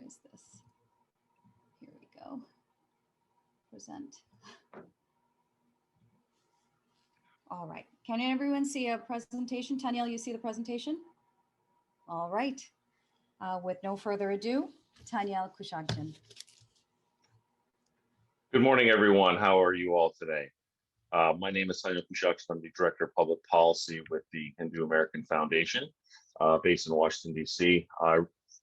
is this? Here we go. Present. All right. Can everyone see a presentation? Tanyel, you see the presentation? All right. With no further ado, Tanyel Kushagjan. Good morning, everyone. How are you all today? My name is Tanyel Kushagjan. I'm the Director of Public Policy with the Hindu American Foundation, based in Washington, D.C.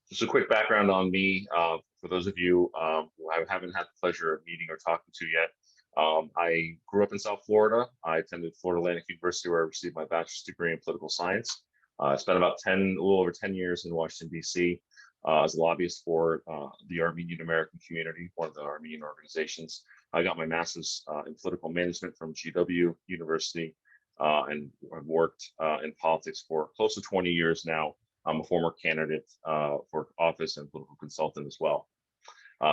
Just a quick background on me, for those of you who I haven't had the pleasure of meeting or talking to yet. I grew up in South Florida. I attended Florida Atlantic University, where I received my bachelor's degree in political science. I spent about a little over 10 years in Washington, D.C. As a lobbyist for the Armenian American community, one of the Armenian organizations. I got my master's in political management from GW University, and I've worked in politics for close to 20 years now. I'm a former candidate for office and political consultant as well.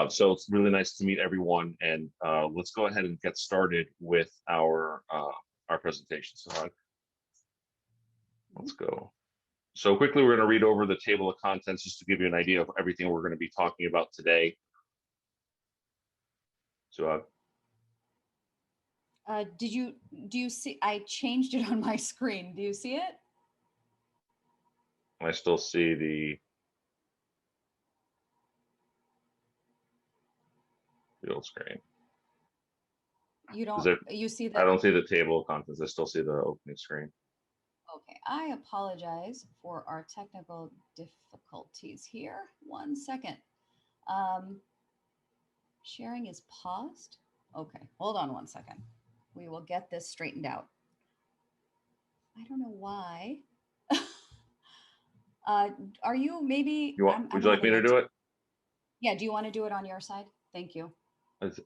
So it's really nice to meet everyone, and let's go ahead and get started with our presentation. So let's go. So quickly, we're going to read over the table of contents just to give you an idea of everything we're going to be talking about today. So do you see? I changed it on my screen. Do you see it? I still see the old screen. You don't. You see that? I don't see the table of contents. I still see the opening screen. Okay, I apologize for our technical difficulties here. 1 second. Sharing is paused. Okay, hold on 1 second. We will get this straightened out. I don't know why. Are you maybe? Would you like me to do it? Yeah, do you want to do it on your side? Thank you.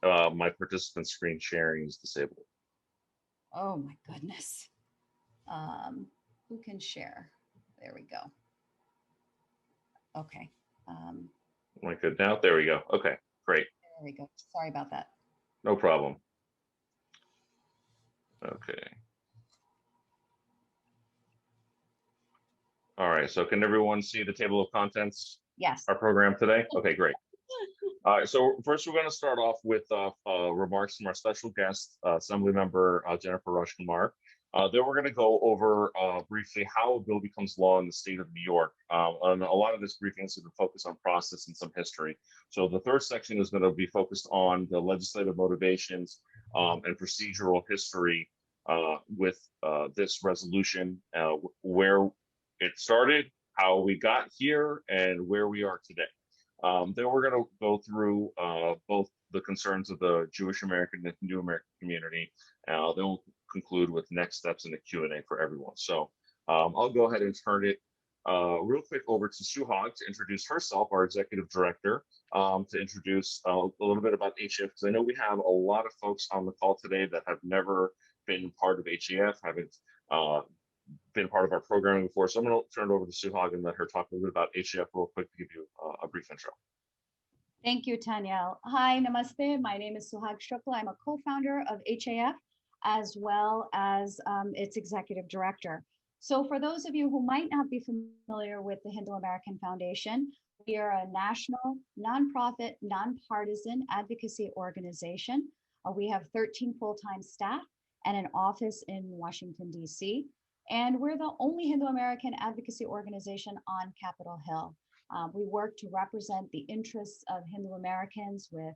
My participant screen sharing is disabled. Oh my goodness. Who can share? There we go. Okay. Am I good now? There we go. Okay, great. There we go. Sorry about that. No problem. Okay. All right, so can everyone see the table of contents? Yes. Our program today? Okay, great. All right, so first we're going to start off with remarks from our special guest, Assemblymember Jennifer Rajkumar. Then we're going to go over briefly how a bill becomes law in the state of New York. And a lot of this briefing is going to focus on process and some history. So the third section is going to be focused on the legislative motivations and procedural history with this resolution, where it started, how we got here, and where we are today. Then we're going to go through both the concerns of the Jewish American and Hindu American community. Then we'll conclude with next steps in the Q&A for everyone. So I'll go ahead and turn it real quick over to Suhag to introduce herself, our executive director, to introduce a little bit about HAF, because I know we have a lot of folks on the call today that have never been part of HAF, haven't been part of our programming before. So I'm going to turn it over to Suhag and let her talk a little bit about HAF real quick to give you a brief intro. Thank you, Tanyel. Hi, namaste. My name is Suhag Shukla. I'm a co-founder of HAF, as well as its executive director. So for those of you who might not be familiar with the Hindu American Foundation, we are a national, nonprofit, nonpartisan advocacy organization. We have 13 full-time staff and an office in Washington, D.C. And we're the only Hindu American advocacy organization on Capitol Hill. We work to represent the interests of Hindu Americans with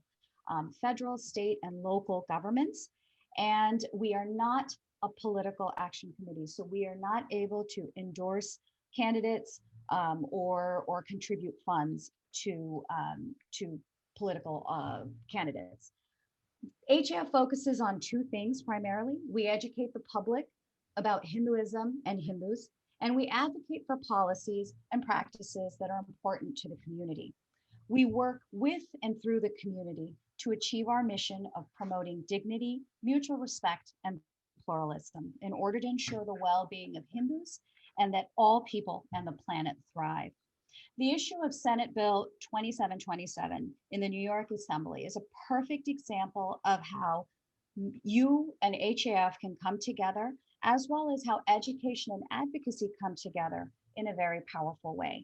federal, state, and local governments. And we are not a political action committee. So we are not able to endorse candidates or contribute funds to political candidates. HAF focuses on two things primarily. We educate the public about Hinduism and Hindus, and we advocate for policies and practices that are important to the community. We work with and through the community to achieve our mission of promoting dignity, mutual respect, and pluralism in order to ensure the well-being of Hindus and that all people and the planet thrive. The issue of Senate Bill 2727 in the New York Assembly is a perfect example of how you and HAF can come together, as well as how education and advocacy come together in a very powerful way.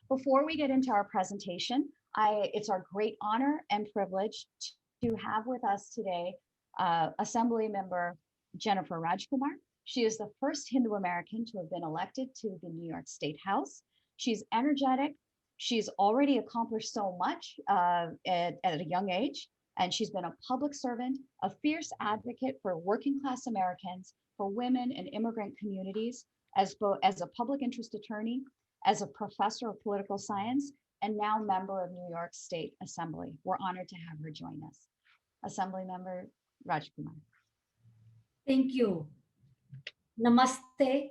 Before we get into our presentation, It's our great honor and privilege to have with us today Assembly Member Jennifer Rajkumar. She is the first Hindu American to have been elected to the New York State House. She's energetic. She's already accomplished so much at a young age, and she's been a public servant, a fierce advocate for working class Americans, for women and immigrant communities, as a public interest attorney, as a professor of political science, and now member of New York State Assembly. We're honored to have her join us. Assembly Member Rajkumar. Thank you. Namaste.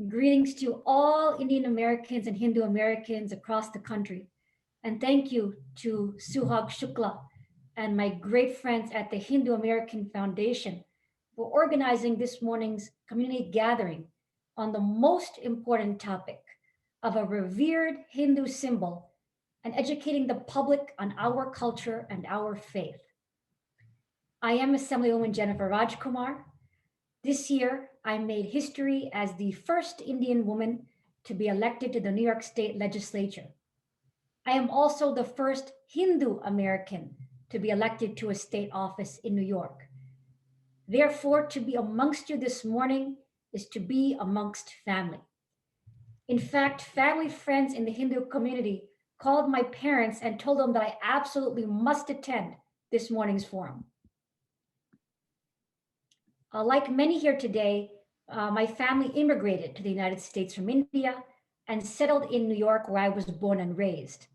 Greetings to all Indian Americans and Hindu Americans across the country. And thank you to Suhag Shukla and my great friends at the Hindu American Foundation for organizing this morning's community gathering on the most important topic of a revered Hindu symbol and educating the public on our culture and our faith. I am Assemblywoman Jennifer Rajkumar. This year, I made history as the first Indian woman to be elected to the New York State Legislature. I am also the first Hindu American to be elected to a state office in New York. Therefore, to be amongst you this morning is to be amongst family. In fact, family friends in the Hindu community called my parents and told them that I absolutely must attend this morning's forum. Like many here today, my family immigrated to the United States from India and settled in New York, where I was born and raised.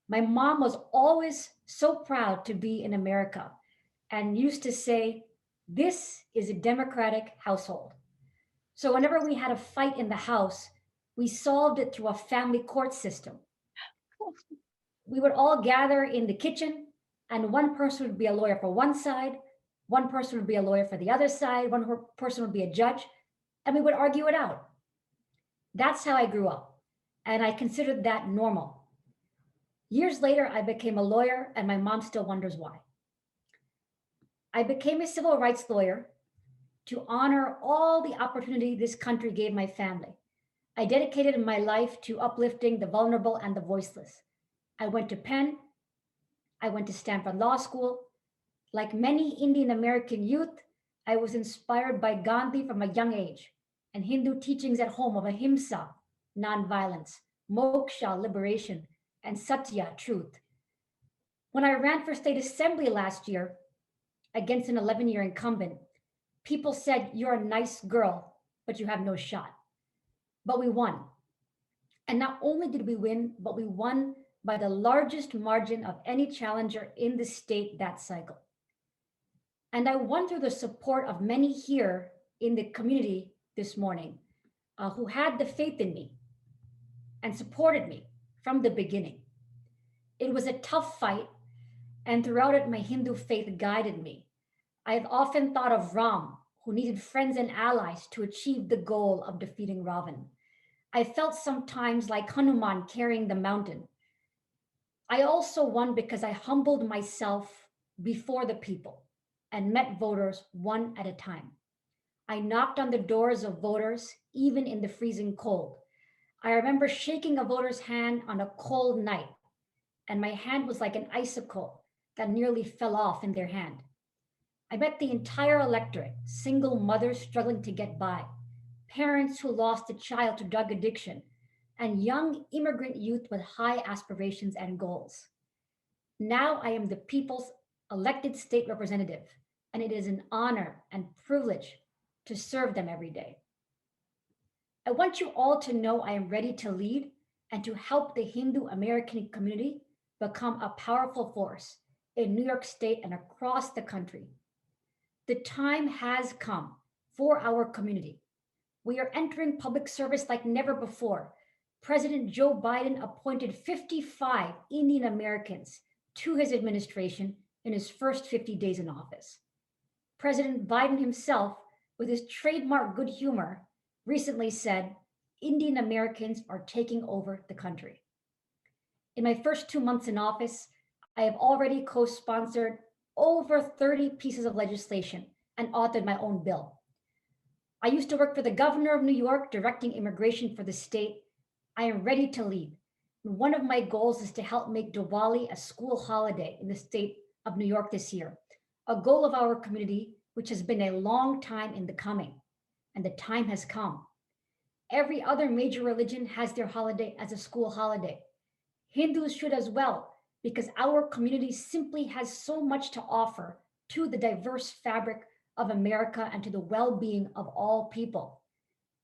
My mom was always so proud to be in America and used to say, "This is a democratic household." So whenever we had a fight in the house, we solved it through a family court system. We would all gather in the kitchen, and one person would be a lawyer for one side, one person would be a lawyer for the other side, one person would be a judge, and we would argue it out. That's how I grew up, and I considered that normal. Years later, I became a lawyer, and my mom still wonders why. I became a civil rights lawyer to honor all the opportunity this country gave my family. I dedicated my life to uplifting the vulnerable and the voiceless. I went to Penn. I went to Stanford Law School. Like many Indian American youth, I was inspired by Gandhi from a young age and Hindu teachings at home of ahimsa, nonviolence, moksha, liberation, and satya, truth. When I ran for state assembly last year against an 11-year incumbent, people said, "You're a nice girl, but you have no shot." But we won. And not only did we win, but we won by the largest margin of any challenger in the state that cycle. And I won through the support of many here in the community this morning who had the faith in me and supported me from the beginning. It was a tough fight, and throughout it, my Hindu faith guided me. I've often thought of Ram, who needed friends and allies to achieve the goal of defeating Ravan. I felt sometimes like Hanuman carrying the mountain. I also won because I humbled myself before the people and met voters one at a time. I knocked on the doors of voters, even in the freezing cold. I remember shaking a voter's hand on a cold night, and my hand was like an icicle that nearly fell off in their hand. I met the entire electorate, single mothers struggling to get by, parents who lost a child to drug addiction, and young immigrant youth with high aspirations and goals. Now I am the people's elected state representative, and it is an honor and privilege to serve them every day. I want you all to know I am ready to lead and to help the Hindu American community become a powerful force in New York State and across the country. The time has come for our community. We are entering public service like never before. President Joe Biden appointed 55 Indian Americans to his administration in his first 50 days in office. President Biden himself, with his trademark good humor, recently said, "Indian Americans are taking over the country." In my first 2 months in office, I have already co-sponsored over 30 pieces of legislation and authored my own bill. I used to work for the governor of New York, directing immigration for the state. I am ready to lead. One of my goals is to help make Diwali a school holiday in the state of New York this year, a goal of our community, which has been a long time in the coming, and the time has come. Every other major religion has their holiday as a school holiday. Hindus should as well, because our community simply has so much to offer to the diverse fabric of America and to the well-being of all people.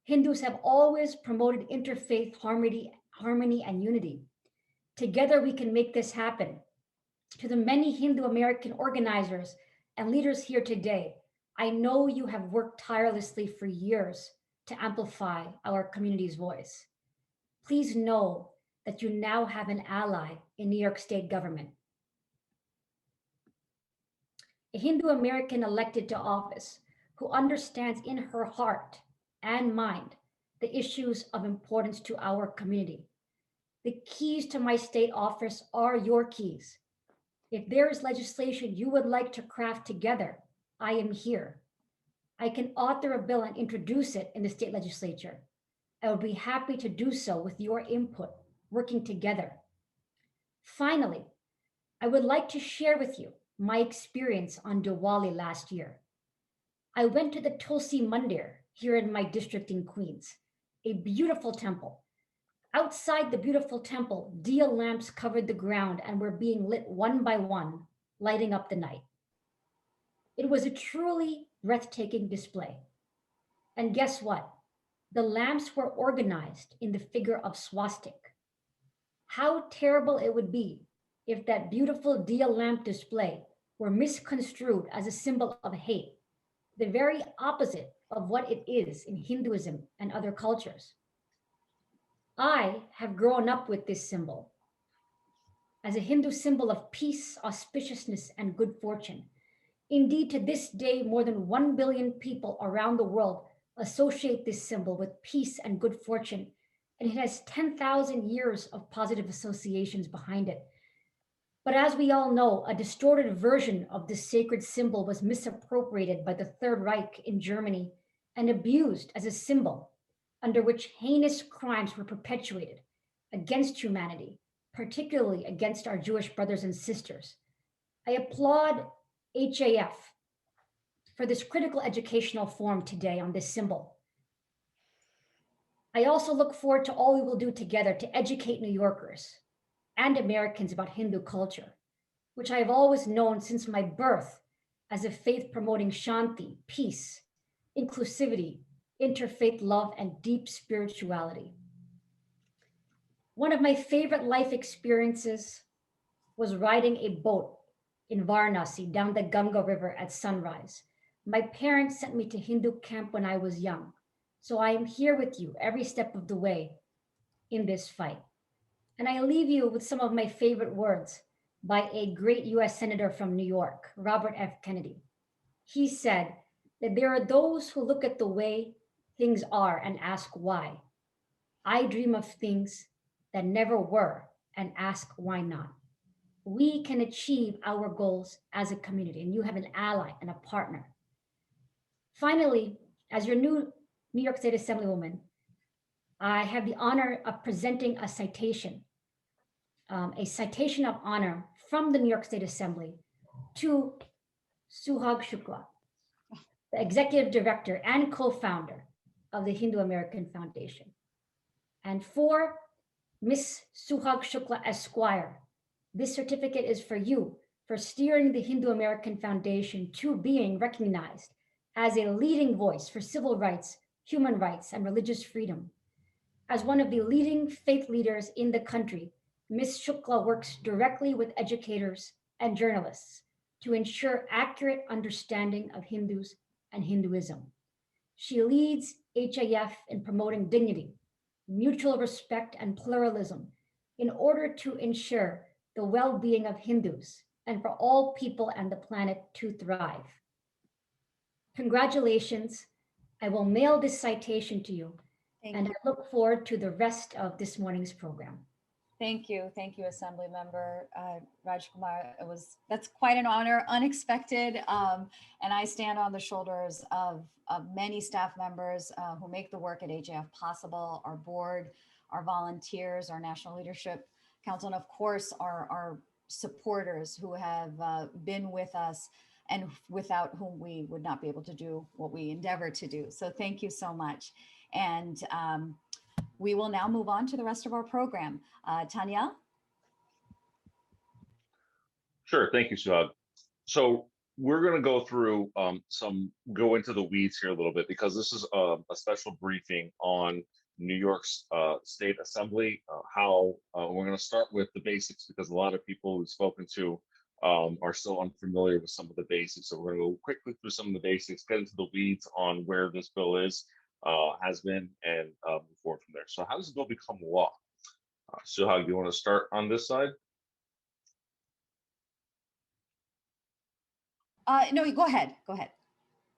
Hindus have always promoted interfaith harmony and unity. Together we can make this happen. To the many Hindu American organizers and leaders here today, I know you have worked tirelessly for years to amplify our community's voice. Please know that you now have an ally in New York State government. A Hindu American elected to office who understands in her heart and mind the issues of importance to our community. The keys to my state office are your keys. If there is legislation you would like to craft together, I am here. I can author a bill and introduce it in the state legislature. I would be happy to do so with your input, working together. Finally, I would like to share with you my experience on Diwali last year. I went to the Tulsi Mandir here in my district in Queens, a beautiful temple. Outside the beautiful temple, diya lamps covered the ground and were being lit one by one, lighting up the night. It was a truly breathtaking display. And guess what? The lamps were organized in the figure of swastika. How terrible it would be if that beautiful diya lamp display were misconstrued as a symbol of hate, the very opposite of what it is in Hinduism and other cultures. I have grown up with this symbol as a Hindu symbol of peace, auspiciousness, and good fortune. Indeed, to this day, more than 1 billion people around the world associate this symbol with peace and good fortune, and it has 10,000 years of positive associations behind it. But as we all know, a distorted version of this sacred symbol was misappropriated by the Third Reich in Germany and abused as a symbol under which heinous crimes were perpetuated against humanity, particularly against our Jewish brothers and sisters. I applaud HAF for this critical educational forum today on this symbol. I also look forward to all we will do together to educate New Yorkers and Americans about Hindu culture, which I have always known since my birth as a faith promoting Shanti, peace, inclusivity, interfaith love, and deep spirituality. One of my favorite life experiences was riding a boat in Varanasi down the Ganga River at sunrise. My parents sent me to Hindu camp when I was young, so I am here with you every step of the way in this fight. And I leave you with some of my favorite words by a great US Senator from New York, Robert F. Kennedy. He said that there are those who look at the way things are and ask why. I dream of things that never were and ask why not. We can achieve our goals as a community, and you have an ally and a partner. Finally, as your new New York State Assemblywoman, I have the honor of presenting a citation of honor from the New York State Assembly to Suhag Shukla, the Executive Director and co-founder of the Hindu American Foundation. And for Miss Suhag Shukla Esquire, this certificate is for you for steering the Hindu American Foundation to being recognized as a leading voice for civil rights, human rights, and religious freedom. As one of the leading faith leaders in the country, Ms. Shukla works directly with educators and journalists to ensure accurate understanding of Hindus and Hinduism. She leads HAF in promoting dignity, mutual respect, and pluralism in order to ensure the well-being of Hindus and for all people and the planet to thrive. Congratulations. I will mail this citation to you, and I look forward to the rest of this morning's program. Thank you, Assembly Member Rajkumar. That's quite an honor, unexpected, and I stand on the shoulders of many staff members who make the work at HAF possible, our board, our volunteers, our National Leadership Council, and of course, our supporters who have been with us and without whom we would not be able to do what we endeavor to do. So thank you so much. And we will now move on to the rest of our program. Tanya? Sure, thank you, Suhag. So we're going to go through go into the weeds here a little bit, because this is a special briefing on New York's State Assembly. We're going to start with the basics, because a lot of people we've spoken to are still unfamiliar with some of the basics. So we're going to go quickly through some of the basics, get into the weeds on where this bill is, has been, and move forward from there. So how does the bill become law? Suhag, do you want to start on this side? No, go ahead. Go ahead.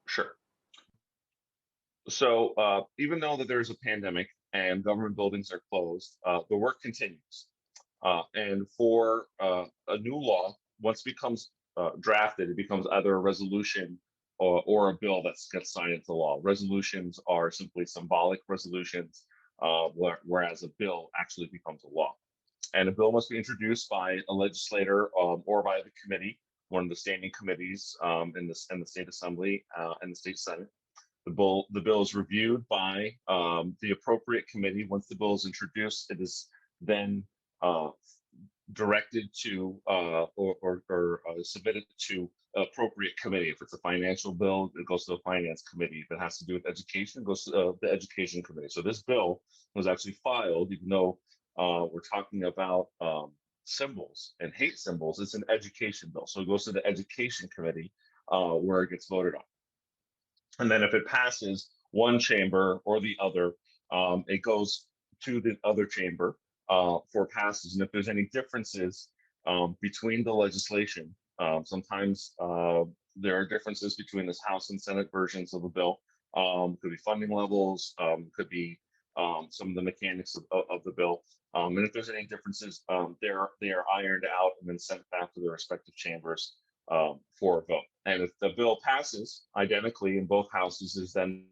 Sure. So even though that there's a pandemic and government buildings are closed, the work continues. And for a new law, once it becomes drafted, it becomes either a resolution or a bill that gets signed into law. Resolutions are simply symbolic resolutions, whereas a bill actually becomes a law. And a bill must be introduced by a legislator or by the committee, one of the standing committees in the State Assembly and the State Senate. The bill is reviewed by the appropriate committee. Once the bill is introduced, it is then directed to or submitted to appropriate committee. If it's a financial bill, it goes to the finance committee. If it has to do with education, it goes to the education committee. So this bill was actually filed, even though we're talking about symbols and hate symbols, it's an education bill. So it goes to the education committee where it gets voted on. And then if it passes one chamber or the other, it goes to the other chamber for passage. And if there's any differences between the legislation, sometimes there are differences between this House and Senate versions of the bill. Could be funding levels, could be some of the mechanics of the bill. And if there's any differences, they are ironed out and then sent back to their respective chambers for a vote. And if the bill passes identically in both houses, is then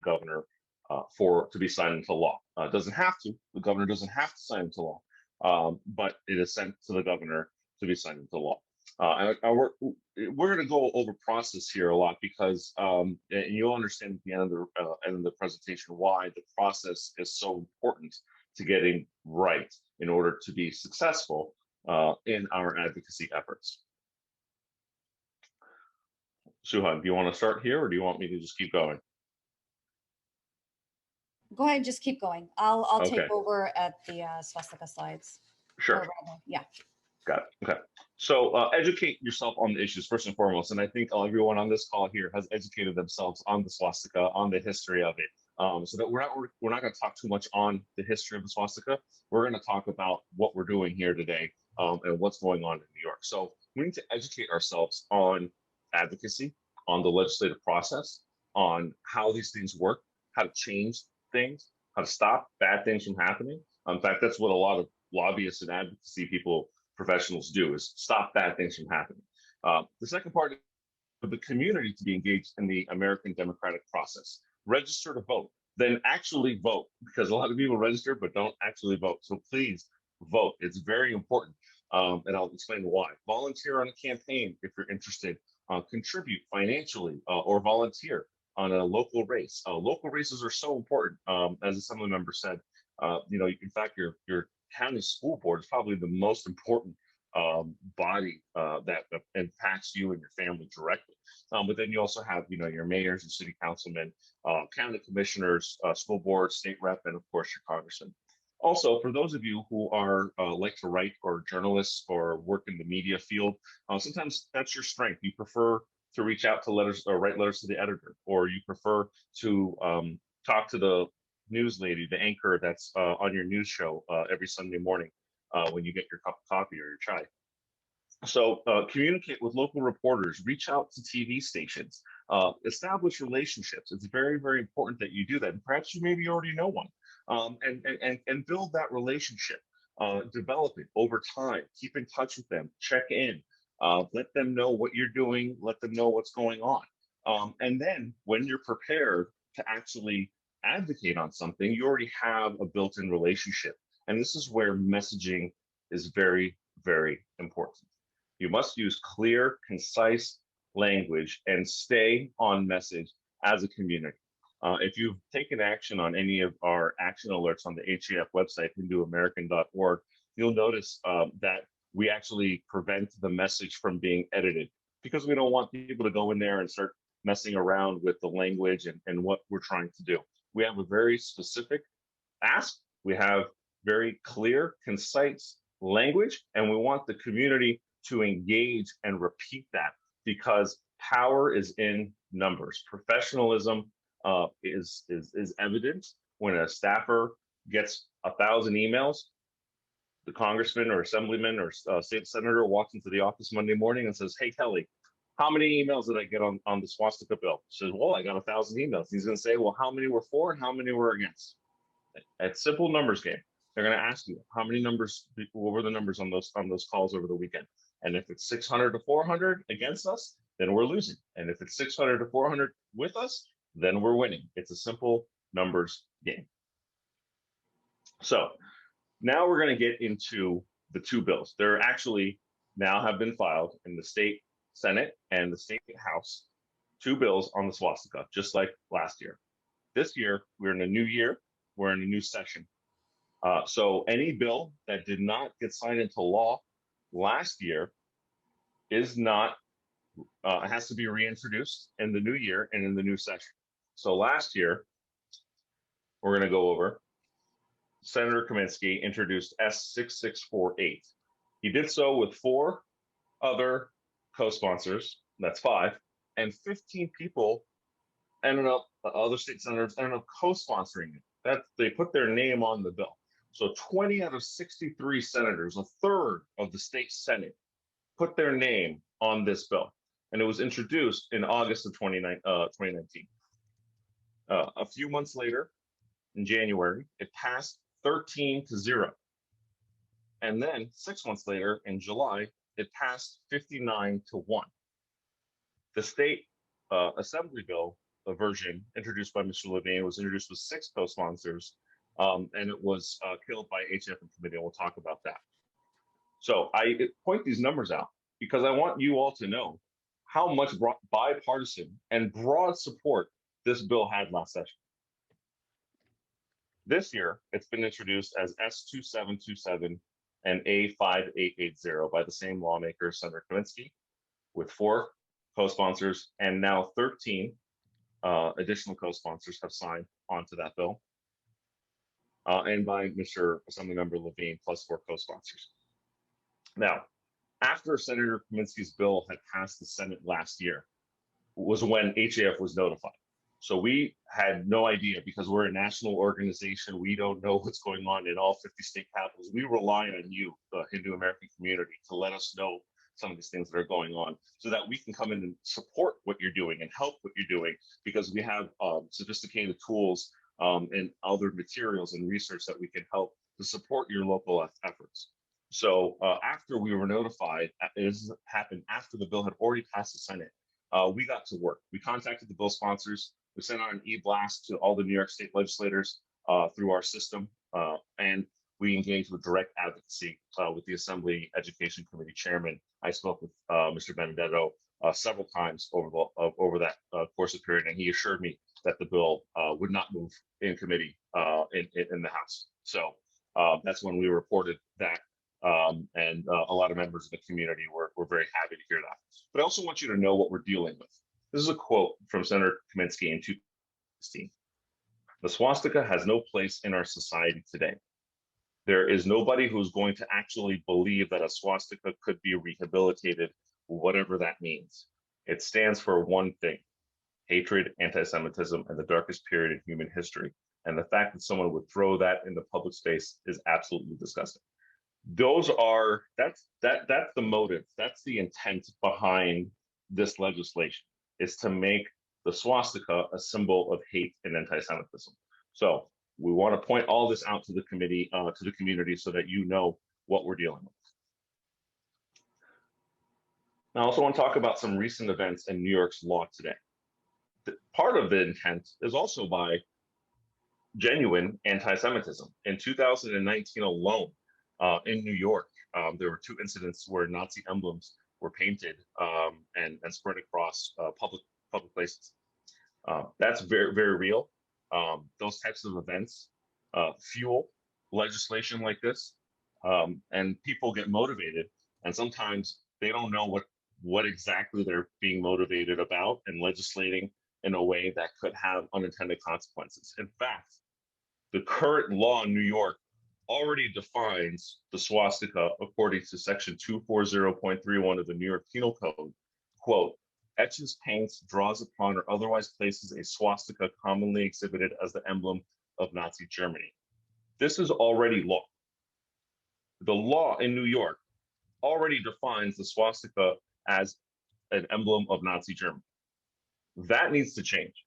governor to be signed into law. It doesn't have to. The governor doesn't have to sign into law, but it is sent to the governor to be signed into law. We're going to go over process here a lot, because and you'll understand at the end of the presentation why the process is so important to getting right in order to be successful in our advocacy efforts. Suhan, do you want to start here, or do you want me to just keep going? Go ahead, just keep going. I'll Okay. take over at the swastika slides. Sure. Yeah. Got it. Okay. So educate yourself on the issues first and foremost. And I think everyone on this call here has educated themselves on the swastika, on the history of it. So that we're not going to talk too much on the history of the swastika. We're going to talk about what we're doing here today and what's going on in New York. So we need to educate ourselves on advocacy, on the legislative process, on how these things work, how to change things, how to stop bad things from happening. In fact, that's what a lot of lobbyists and advocacy professionals do, is stop bad things from happening. The second part is for the community to be engaged in the American democratic process. Register to vote, then actually vote, because a lot of people register but don't actually vote. So please vote. It's very important. And I'll explain why. Volunteer on a campaign if you're interested. Contribute financially or volunteer on a local race. Local races are so important. As a assembly member said, in fact, your county school board is probably the most important body that impacts you and your family directly. But then you also have, your mayors and city councilmen, county commissioners, school board, state rep, and of course your congressman. Also, for those of you who are like to write, or journalists, or work in the media field, sometimes that's your strength. You prefer to reach out to letters or write letters to the editor, or you prefer to talk to the news lady, the anchor that's on your news show every Sunday morning when you get your cup of coffee or your chai. So communicate with local reporters, reach out to TV stations, establish relationships. It's very, very important that you do that. And perhaps you maybe already know one, and build that relationship, develop it over time, keep in touch with them, check in, let them know what you're doing, let them know what's going on. And then when you're prepared to actually advocate on something, you already have a built-in relationship. And this is where messaging is very, very important. You must use clear, concise language and stay on message as a community. If you've taken action on any of our action alerts on the HAF website, HinduAmerican.org, you'll notice that we actually prevent the message from being edited because we don't want people to go in there and start messing around with the language and what we're trying to do. We have a very specific ask. We have very clear, concise language, and we want the community to engage and repeat that because power is in numbers. Professionalism is evident when a staffer gets 1,000 emails. The congressman or assemblyman or state senator walks into the office Monday morning and says, "Hey, Kelly, how many emails did I get on the swastika bill?" She says, "Well, I got 1,000 emails." He's going to say, "Well, how many were for and how many were against?" It's simple numbers game. They're going to ask you how many numbers, what were the numbers on those calls over the weekend? And if it's 600 to 400 against us, then we're losing. And if it's 600 to 400 with us, then we're winning. It's a simple numbers game. So now we're going to get into the two bills. There actually now have been filed in the state Senate and the state House, two bills on the swastika, just like last year. This year, we're in a new year, we're in a new session. So any bill that did not get signed into law last year is not, it has to be reintroduced in the new year and in the new session. So last year, we're going to go over, Senator Kaminsky introduced S6648. He did so with 4 other co-sponsors, that's 5, and 15 people ended up, other state senators ended up co-sponsoring it. That they put their name on the bill. So 20 out of 63 senators, a third of the state Senate, put their name on this bill. And it was introduced in August of 2019. A few months later, in January, it passed 13-0. And then 6 months later, in July, it passed 59-1. The state assembly bill, a version introduced by Mr. Levine, was introduced with 6 co-sponsors, and it was killed by HAF committee, and we'll talk about that. So I point these numbers out because I want you all to know how much bipartisan and broad support this bill had last session. This year, it's been introduced as S2727 and A5880 by the same lawmaker, Senator Kaminsky, with 4 co-sponsors, and now 13 additional co-sponsors have signed onto that bill, and by Mr. Assemblymember Levine, plus 4 co-sponsors. Now, after Senator Kaminsky's bill had passed the Senate last year, was when HAF was notified. So we had no idea because we're a national organization. We don't know what's going on in all 50 state capitals. We rely on you, the Hindu American community, to let us know some of these things that are going on so that we can come in and support what you're doing and help what you're doing, because we have sophisticated tools and other materials and research that we can help to support your local efforts. So after we were notified, this happened after the bill had already passed the Senate, we got to work. We contacted the bill sponsors. We sent out an e-blast to all the New York State legislators through our system, and we engaged with direct advocacy with the Assembly Education Committee Chairman. I spoke with Mr. Benedetto several times over that course of period, and he assured me that the bill would not move in committee in the House. So that's when we reported that, and a lot of members of the community were very happy to hear that. But I also want you to know what we're dealing with. This is a quote from Senator Kaminsky in 2016. "The swastika has no place in our society today. There is nobody who's going to actually believe that a swastika could be rehabilitated, whatever that means. It stands for one thing: hatred, anti-Semitism, and the darkest period in human history. And the fact that someone would throw that in the public space is absolutely disgusting." That's the motive. That's the intent behind this legislation, is to make the swastika a symbol of hate and anti-Semitism. So we want to point all this out to the committee, to the community, so that you know what we're dealing with. Now, I also want to talk about some recent events in New York's law today. Part of the intent is also by genuine anti-Semitism. In 2019 alone, in New York, there were 2 incidents where Nazi emblems were painted and spread across public places. That's very, very real. Those types of events fuel legislation like this, and people get motivated, and sometimes they don't know what exactly they're being motivated about and legislating in a way that could have unintended consequences. In fact, the current law in New York already defines the swastika according to section 240.31 of the New York Penal Code. Quote, etches, paints, draws upon, or otherwise places a swastika commonly exhibited as the emblem of Nazi Germany. This is already law. The law in New York already defines the swastika as an emblem of Nazi Germany. That needs to change.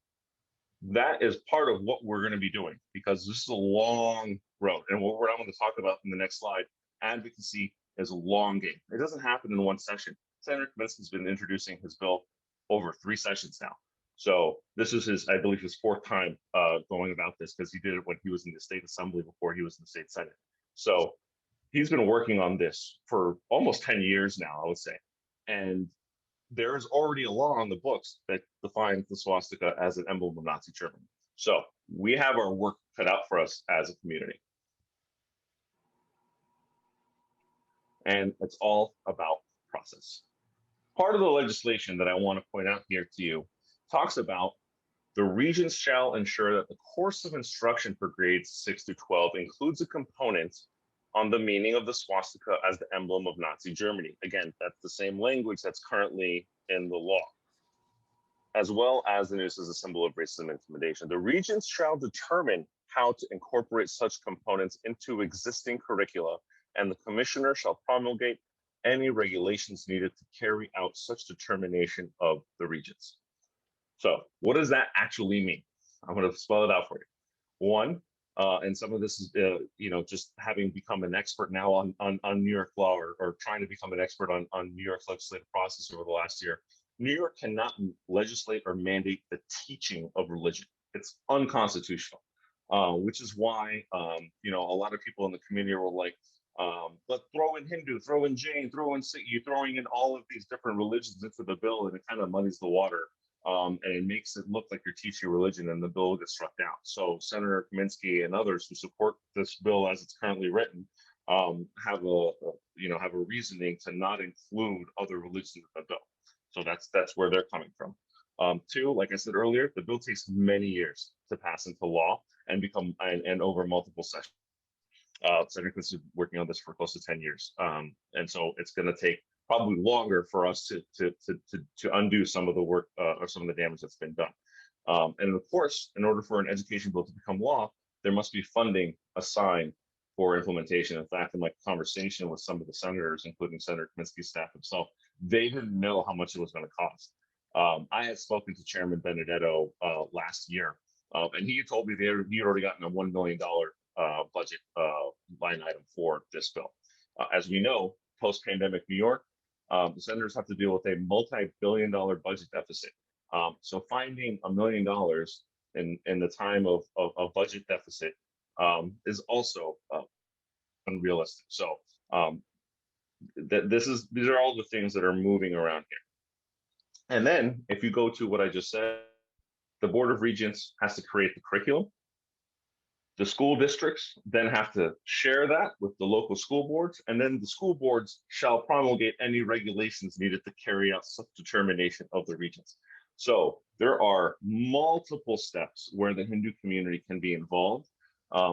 That is part of what we're going to be doing, because this is a long road. And what I'm going to talk about in the next slide, advocacy is a long game. It doesn't happen in one session. Senator Kaminsky's been introducing his bill over 3 sessions now. So this is his, I believe, his 4th time going about this, because he did it when he was in the state assembly before he was in the state senate. So he's been working on this for almost 10 years now, I would say. And there is already a law on the books that defines the swastika as an emblem of Nazi Germany. So we have our work cut out for us as a community. And it's all about process. Part of the legislation that I want to point out here to you talks about the regions shall ensure that the course of instruction for grades 6 to 12 includes a component on the meaning of the swastika as the emblem of Nazi Germany. Again, that's the same language that's currently in the law, as well as the use as a symbol of racism and intimidation. The regions shall determine how to incorporate such components into existing curricula, and the commissioner shall promulgate any regulations needed to carry out such determination of the regions. So what does that actually mean? I'm going to spell it out for you. One, and some of this is, just having become an expert now on New York law, or trying to become an expert on New York's legislative process over the last year. New York cannot legislate or mandate the teaching of religion. It's unconstitutional, which is why, a lot of people in the community were like, but throw in Hindu, throw in Jain, throw in Sikh, you're throwing in all of these different religions into the bill, and it kind of muddies the water. And it makes it look like you're teaching religion, and the bill gets struck down. So Senator Kaminsky and others who support this bill as it's currently written have a reasoning to not include other religions in the bill. So that's where they're coming from. 2, like I said earlier, the bill takes many years to pass into law and become and over multiple sessions. Senator Kaminsky is working on this for close to 10 years, and so it's going to take probably longer for us to undo some of the work or some of the damage that's been done. And of course, in order for an education bill to become law, there must be funding assigned for implementation. In fact, in my conversation with some of the senators, including Senator Kaminsky's staff himself, they didn't know how much it was going to cost. I had spoken to Chairman Benedetto last year, and he told me he had already gotten a $1 million budget line item for this bill. As we know, post-pandemic New York, the senators have to deal with a multi-billion-dollar budget deficit. So finding $1 million in the time of budget deficit is also unrealistic. So these are all the things that are moving around here. And then if you go to what I just said, the Board of Regents has to create the curriculum. The school districts then have to share that with the local school boards, and then the school boards shall promulgate any regulations needed to carry out such determination of the regions. So there are multiple steps where the Hindu community can be involved.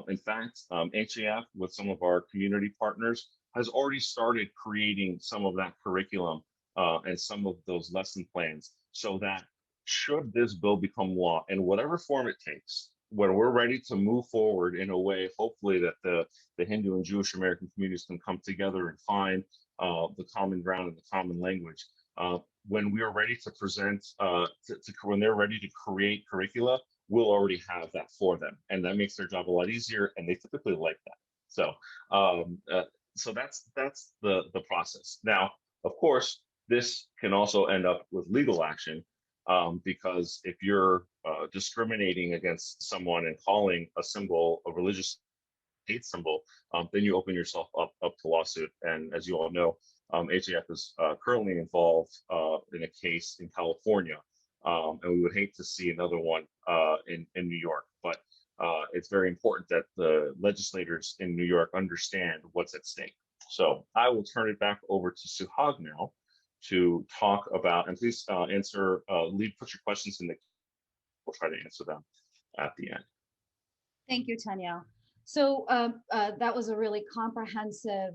In fact, HAF, with some of our community partners, has already started creating some of that curriculum and some of those lesson plans, so that should this bill become law, in whatever form it takes, when we're ready to move forward in a way, hopefully, that the Hindu and Jewish American communities can come together and find the common ground and the common language. When we are ready to present, when they're ready to create curricula, we'll already have that for them. And that makes their job a lot easier, and they typically like that. So so that's the process. Now, of course, this can also end up with legal action. because if you're discriminating against someone and calling a symbol a religious hate symbol, then you open yourself up to lawsuit. And as you all know, HAF is currently involved in a case in California, and we would hate to see another one in New York. But it's very important that the legislators in New York understand what's at stake. So I will turn it back over to Suhag now to talk about, and please put your questions in the, we'll try to answer them at the end. Thank you, Tanya. So that was a really comprehensive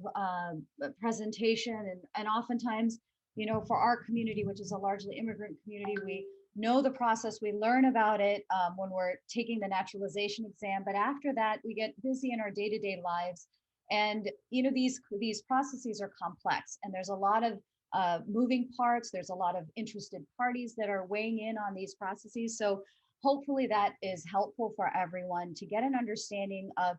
presentation, and oftentimes, you know, for our community, which is a largely immigrant community, we know the process, we learn about it when we're taking the naturalization exam, but after that, we get busy in our day-to-day lives. And, you know, these processes are complex, and there's a lot of moving parts, there's a lot of interested parties that are weighing in on these processes. So hopefully that is helpful for everyone to get an understanding of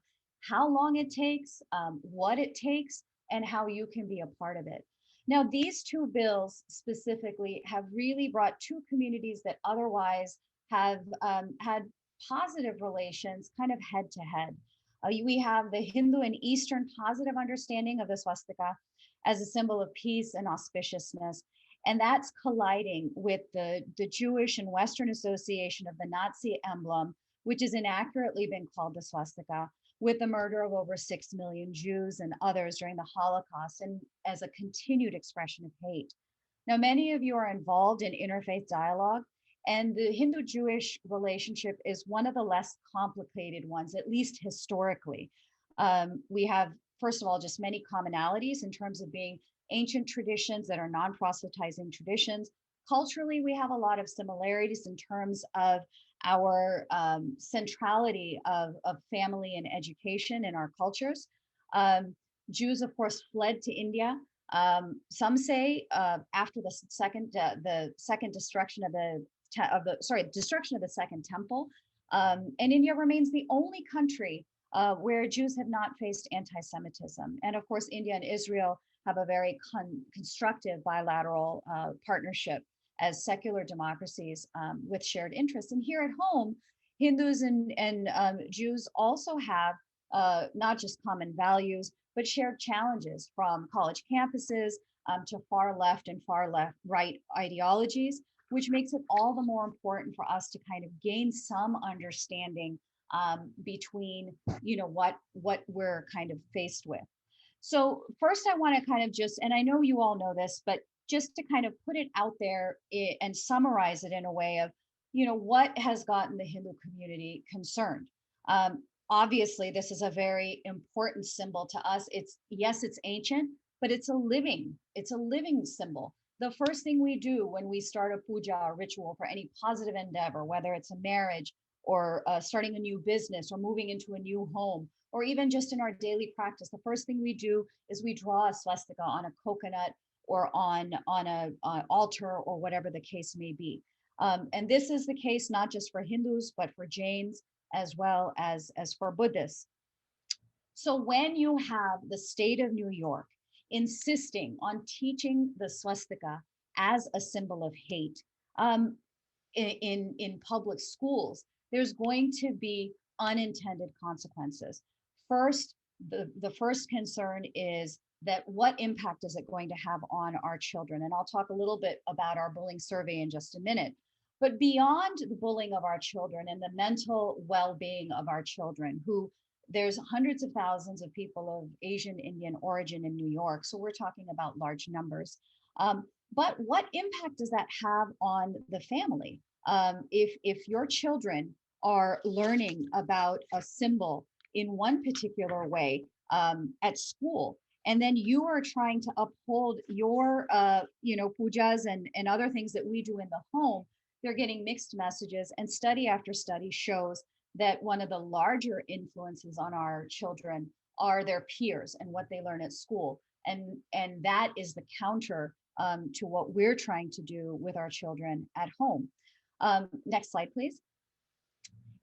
how long it takes, what it takes, and how you can be a part of it. Now, these two bills specifically have really brought two communities that otherwise have had positive relations kind of head to head. We have the Hindu and Eastern positive understanding of the swastika as a symbol of peace and auspiciousness. And that's colliding with the Jewish and Western association of the Nazi emblem, which has inaccurately been called the swastika, with the murder of over 6 million Jews and others during the Holocaust, and as a continued expression of hate. Now, many of you are involved in interfaith dialogue, and the Hindu-Jewish relationship is one of the less complicated ones, at least historically. We have, first of all, just many commonalities in terms of being ancient traditions that are non-proselytizing traditions. Culturally, we have a lot of similarities in terms of our centrality of family and education in our cultures. Jews, of course, fled to India. Some say after the second destruction of destruction of the Second Temple, and India remains the only country where Jews have not faced anti-Semitism. And of course, India and Israel have a very constructive bilateral partnership as secular democracies with shared interests. And here at home, Hindus and Jews also have not just common values, but shared challenges, from college campuses to far left and far right ideologies, which makes it all the more important for us to kind of gain some understanding between, you know, what we're kind of faced with. So first I want to kind of just, and I know you all know this, but just to kind of put it out there and summarize it in a way of, you know, what has gotten the Hindu community concerned. Obviously, this is a very important symbol to us. Yes, it's ancient, but it's a living symbol. The first thing we do when we start a puja or ritual for any positive endeavor, whether it's a marriage or starting a new business or moving into a new home, or even just in our daily practice, the first thing we do is we draw a swastika on a coconut or on an altar or whatever the case may be. And this is the case not just for Hindus, but for Jains as well as for Buddhists. So when you have the state of New York insisting on teaching the swastika as a symbol of hate in public schools, there's going to be unintended consequences. First, the first concern is that what impact is it going to have on our children? And I'll talk a little bit about our bullying survey in just a minute. But beyond the bullying of our children and the mental well-being of our children, who there's hundreds of thousands of people of Asian Indian origin in New York, so we're talking about large numbers. But what impact does that have on the family? If your children are learning about a symbol in one particular way at school, and then you are trying to uphold your pujas and other things that we do in the home, they're getting mixed messages. And study after study shows that one of the larger influences on our children are their peers and what they learn at school. And that is the counter to what we're trying to do with our children at home. Next slide, please.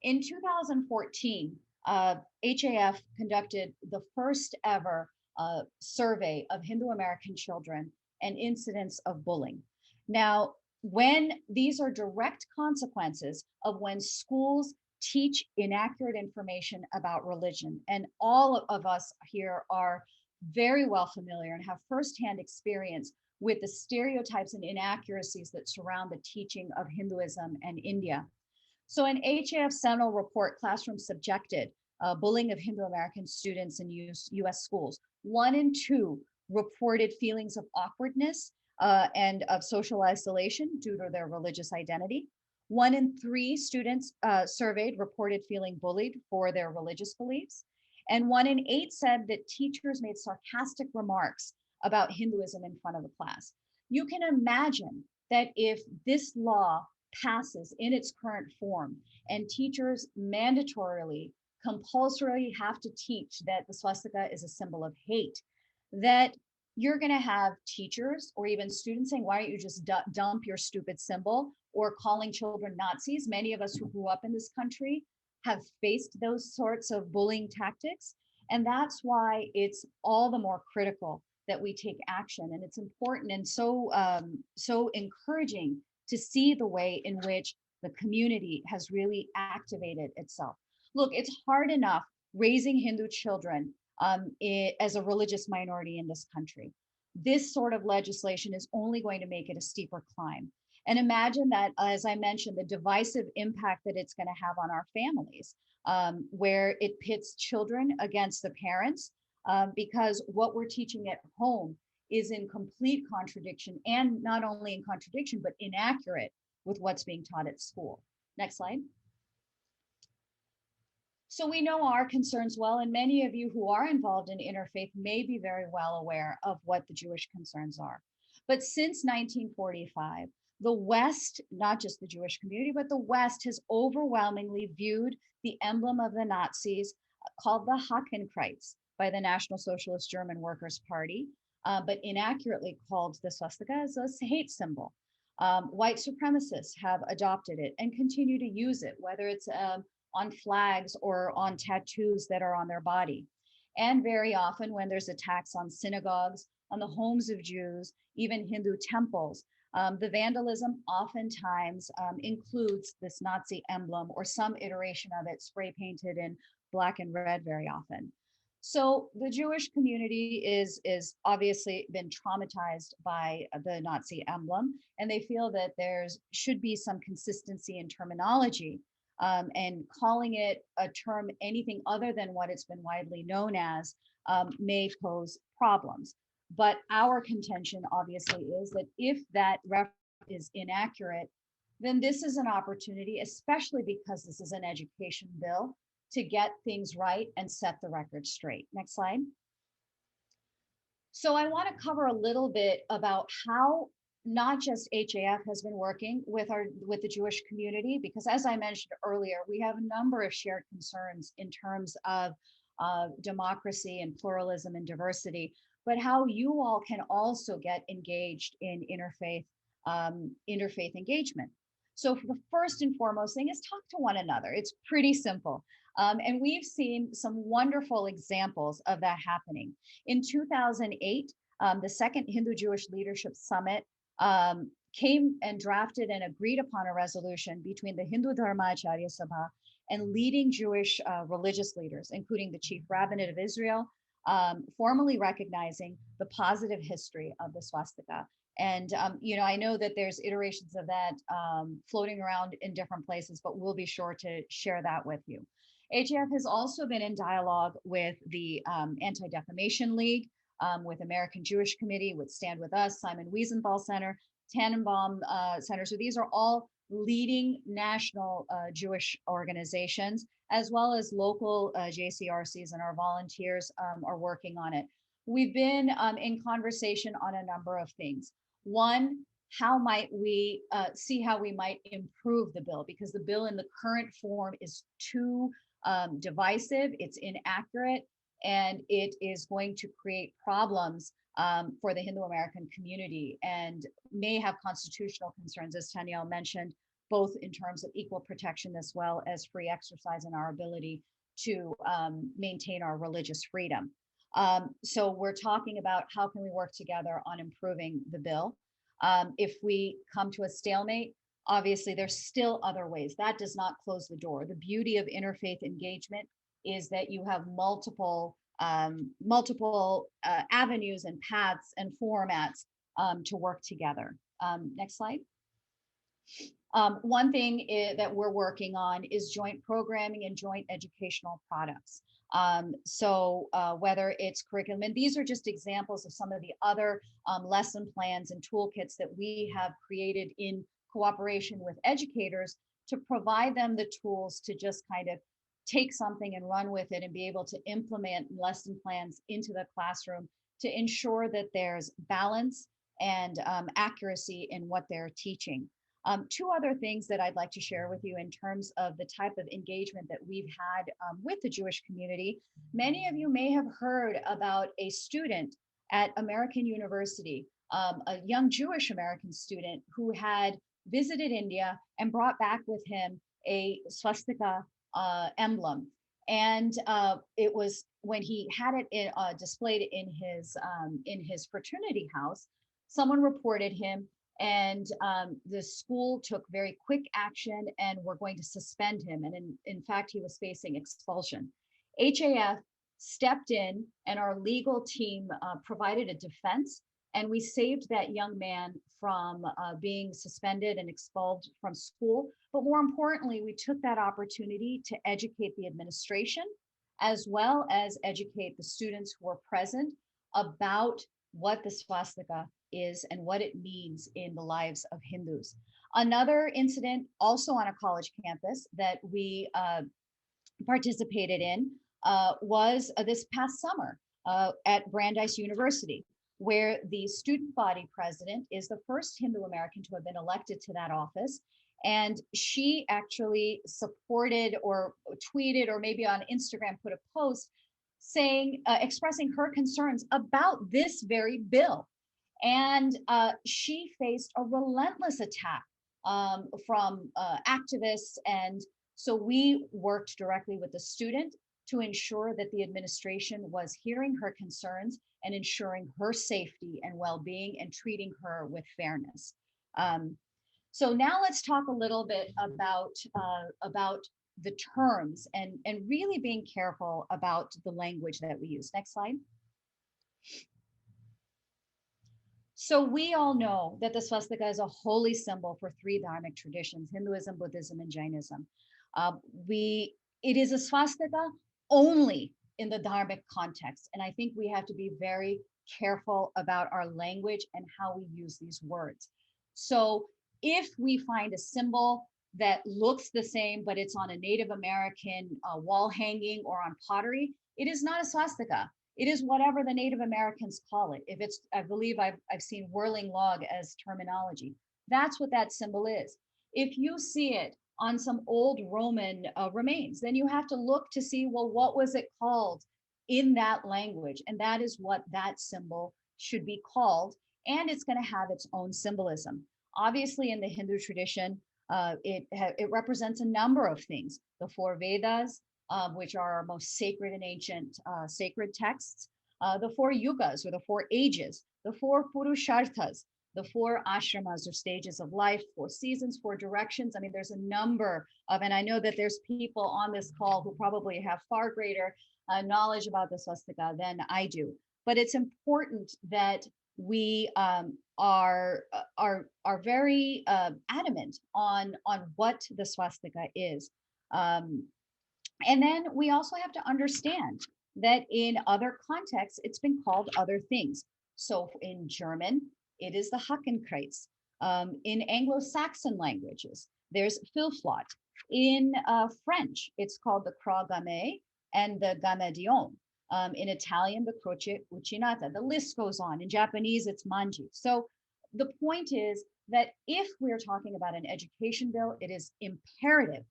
In 2014, HAF conducted the first ever survey of Hindu American children and incidents of bullying. Now, when these are direct consequences of when schools teach inaccurate information about religion. And all of us here are very well familiar and have firsthand experience with the stereotypes and inaccuracies that surround the teaching of Hinduism and India. So in HAF's seminal report, Classroom Subjected, Bullying of Hindu American Students in US Schools, 1 in 2 reported feelings of awkwardness and of social isolation due to their religious identity. 1 in 3 students surveyed reported feeling bullied for their religious beliefs. And 1 in 8 said that teachers made sarcastic remarks about Hinduism in front of the class. You can imagine that if this law passes in its current form and teachers mandatorily, compulsorily have to teach that the swastika is a symbol of hate, that you're going to have teachers or even students saying, why don't you just dump your stupid symbol, or calling children Nazis. Many of us who grew up in this country have faced those sorts of bullying tactics. And that's why it's all the more critical that we take action. And it's important and so encouraging to see the way in which the community has really activated itself. Look, it's hard enough raising Hindu children as a religious minority in this country. This sort of legislation is only going to make it a steeper climb. And imagine that, as I mentioned, the divisive impact that it's going to have on our families, where it pits children against the parents, because what we're teaching at home is in complete contradiction, and not only in contradiction, but inaccurate with what's being taught at school. Next slide. So we know our concerns well, and many of you who are involved in interfaith may be very well aware of what the Jewish concerns are. But since 1945, the West, not just the Jewish community, but the West has overwhelmingly viewed the emblem of the Nazis, called the Hakenkreuz by the National Socialist German Workers' Party, but inaccurately called the swastika, as a hate symbol. White supremacists have adopted it and continue to use it, whether it's on flags or on tattoos that are on their body. And very often when there's attacks on synagogues, on the homes of Jews, even Hindu temples, the vandalism oftentimes includes this Nazi emblem or some iteration of it spray painted in black and red very often. So the Jewish community is obviously been traumatized by the Nazi emblem, and they feel that should be some consistency in terminology. And calling it a term anything other than what it's been widely known as may pose problems. But our contention obviously is that if that reference is inaccurate, then this is an opportunity, especially because this is an education bill, to get things right and set the record straight. Next slide. So I want to cover a little bit about how not just HAF has been working with the Jewish community, because as I mentioned earlier, we have a number of shared concerns in terms of democracy and pluralism and diversity, but how you all can also get engaged in interfaith engagement. So the first and foremost thing is talk to one another. It's pretty simple. And we've seen some wonderful examples of that happening. In 2008, the second Hindu-Jewish Leadership Summit came and drafted and agreed upon a resolution between the Hindu Dharmacharya Sabha and leading Jewish religious leaders, including the Chief Rabbinate of Israel, formally recognizing the positive history of the swastika. And I know that there's iterations of that floating around in different places, but we'll be sure to share that with you. HAF has also been in dialogue with the Anti-Defamation League, with American Jewish Committee, with Stand With Us, Simon Wiesenthal Center, Tannenbaum Center. So these are all leading national Jewish organizations, as well as local JCRCs, and our volunteers are working on it. We've been in conversation on a number of things. One, how might we see how we might improve the bill, because the bill in the current form is too divisive, it's inaccurate, and it is going to create problems for the Hindu American community and may have constitutional concerns, as Tanyel mentioned, both in terms of equal protection as well as free exercise and our ability to maintain our religious freedom. So we're talking about how can we work together on improving the bill. If we come to a stalemate, obviously there's still other ways. That does not close the door. The beauty of interfaith engagement is that you have multiple avenues and paths and formats to work together. Next slide. One thing that we're working on is joint programming and joint educational products. Whether it's curriculum, and these are just examples of some of the other lesson plans and toolkits that we have created in cooperation with educators to provide them the tools to just kind of take something and run with it and be able to implement lesson plans into the classroom to ensure that there's balance and accuracy in what they're teaching. Two other things that I'd like to share with you in terms of the type of engagement that we've had with the Jewish community. Many of you may have heard about a student at American University, a young Jewish American student who had visited India and brought back with him a swastika emblem. And it was when he had it displayed in his fraternity house, someone reported him, and the school took very quick action and were going to suspend him. And in fact, he was facing expulsion. HAF stepped in and our legal team provided a defense, and we saved that young man from being suspended and expelled from school. But more importantly, we took that opportunity to educate the administration as well as educate the students who were present about what the swastika is and what it means in the lives of Hindus. Another incident also on a college campus that we participated in was this past summer at Brandeis University, where the student body president is the first Hindu American to have been elected to that office. And she actually supported or tweeted or maybe on Instagram put a post saying, expressing her concerns about this very bill. And she faced a relentless attack from activists. And so we worked directly with the student to ensure that the administration was hearing her concerns and ensuring her safety and well-being and treating her with fairness. So now let's talk a little bit about the terms and really being careful about the language that we use. Next slide. So we all know that the swastika is a holy symbol for three dharmic traditions: Hinduism, Buddhism, and Jainism. It is a swastika only in the dharmic context. And I think we have to be very careful about our language and how we use these words. So if we find a symbol that looks the same, but it's on a Native American wall hanging or on pottery, it is not a swastika. It is whatever the Native Americans call it. If it's, I believe I've seen whirling log as terminology. That's what that symbol is. If you see it on some old Roman remains, then you have to look to see, well, what was it called in that language? And that is what that symbol should be called. And it's going to have its own symbolism. Obviously, in the Hindu tradition, it represents a number of things. The four Vedas, which are our most sacred and ancient sacred texts, the four yugas, or the four ages, the four purusharthas, the four ashramas, or stages of life, four seasons, four directions. I mean, there's a number of, and I know that there's people on this call who probably have far greater knowledge about the swastika than I do. But it's important that we are very adamant on what the swastika is. And then we also have to understand that in other contexts, it's been called other things. So in German, it is the Hakenkreuz. In Anglo-Saxon languages, there's Filflot. In French, it's called the Croix Gammée and the Gamedion. In Italian, the Croce Ucinata. The list goes on. In Japanese, it's Manji. So the point is that if we're talking about an education bill, it is imperative